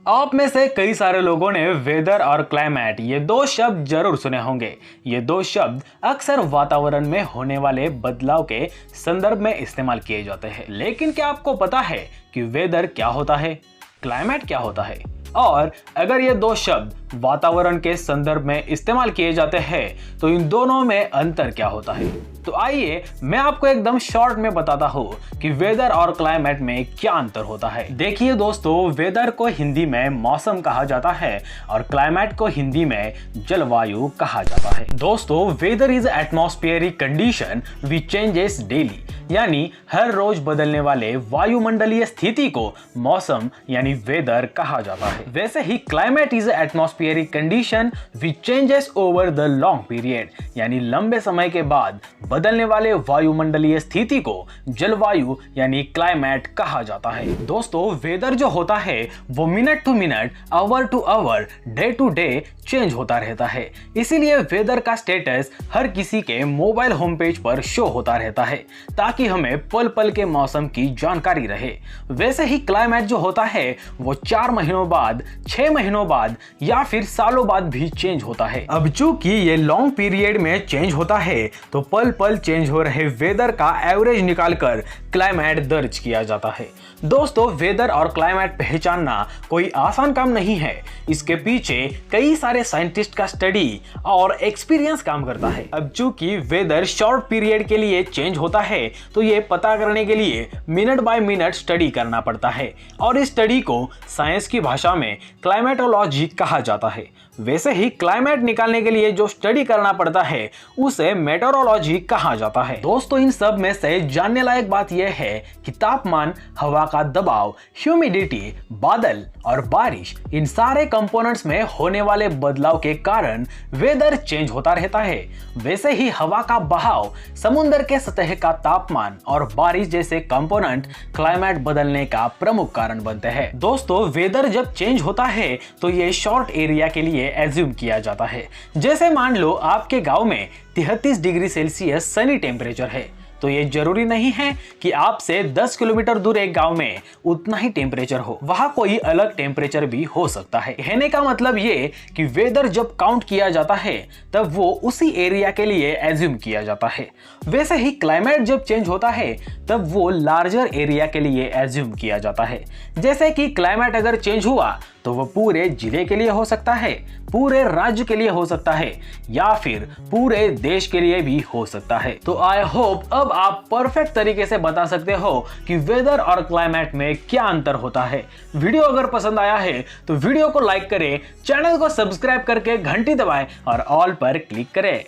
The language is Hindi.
आप में से कई सारे लोगों ने वेदर और क्लाइमेट ये दो शब्द जरूर सुने होंगे। ये दो शब्द अक्सर वातावरण में होने वाले बदलाव के संदर्भ में इस्तेमाल किए जाते हैं। लेकिन क्या आपको पता है कि वेदर क्या होता है, क्लाइमेट क्या होता है? और अगर ये दो शब्द वातावरण के संदर्भ में इस्तेमाल किए जाते हैं तो इन दोनों में अंतर क्या होता है? तो आइए मैं आपको एकदम शॉर्ट में बताता हूँ कि वेदर और क्लाइमेट में क्या अंतर होता है। देखिए दोस्तों, वेदर को हिंदी में मौसम कहा जाता है और क्लाइमेट को हिंदी में जलवायु कहा जाता है। दोस्तों, weather is atmospheric condition which changes daily, यानी हर रोज बदलने वाले वायुमंडलीय स्थिति को मौसम यानी वेदर कहा जाता है। वैसे ही climate is atmospheric condition which changes over the long period, यानी लंबे समय के बाद बदलने वाले वायुमंडलीय स्थिति को जलवायु यानी क्लाइमेट कहा जाता है। दोस्तों, वेदर जो होता है वो minute to minute, hour to hour, day to day change होता रहता है। इसीलिए वेदर का स्टेटस हर किसी के मोबाइल होम पेज पर शो होता रहता है ताकि हमें पल पल के मौसम की जानकारी रहे। वैसे ही क्लाइमेट जो होता है वो 4 महीनों बाद, 6 महीनों बाद या फिर सालों बाद भी चेंज होता है। अब चूंकि ये लॉन्ग पीरियड में चेंज होता है तो पल पल चेंज हो रहे वेदर का एवरेज निकालकर क्लाइमेट दर्ज किया जाता है। दोस्तों, वेदर और क्लाइमेट पहचानना कोई आसान काम नहीं है। इसके पीछे कई सारे साइंटिस्ट का स्टडी और एक्सपीरियंस काम करता है। अब चूंकि वेदर शॉर्ट पीरियड के लिए चेंज होता है तो ये पता करने के लिए मिनट बाय मिनट स्टडी करना पड़ता है और इस स्टडी को साइंस की भाषा में क्लाइमेटोलॉजी कहा जाता है। वैसे ही क्लाइमेट निकालने के लिए जो स्टडी करना पड़ता है उसे मेटेरोलॉजी कहा जाता है। दोस्तों, इन सब में से जानने लायक बात यह है कि तापमान, हवा का दबाव, ह्यूमिडिटी, बादल और बारिश, इन सारे कंपोनेंट्स में होने वाले बदलाव के कारण वेदर चेंज होता रहता है। वैसे ही हवा का बहाव, समुद्र के सतह का तापमान और बारिश जैसे कंपोनेंट क्लाइमेट बदलने का प्रमुख कारण बनते हैं। दोस्तों, वेदर जब चेंज होता है तो ये शॉर्ट एरिया के लिए एज्यूम किया जाता है। जैसे मान लो आपके गांव में 33 डिग्री सेल्सियस सनी टेम्परेचर है, तो ये जरूरी नहीं है कि आपसे 10 किलोमीटर दूर एक गांव में उतना ही टेम्परेचर हो, वहां कोई अलग टेम्परेचर भी हो सकता है। कहने का मतलब ये कि वेदर जब काउंट किया जाता है तब वो उसी एरिया के लिए एज्यूम किया जाता है। वैसे ही क्लाइमेट जब चेंज होता है तब वो लार्जर एरिया के लिए एज्यूम किया जाता है। जैसे कि क्लाइमेट अगर चेंज हुआ तो वो पूरे जिले के लिए हो सकता है, पूरे राज्य के लिए हो सकता है या फिर पूरे देश के लिए भी हो सकता है। तो आई होप अब आप परफेक्ट तरीके से बता सकते हो कि वेदर और क्लाइमेट में क्या अंतर होता है। वीडियो अगर पसंद आया है तो वीडियो को लाइक करें, चैनल को सब्सक्राइब करके घंटी दबाएं और ऑल पर क्लिक करें।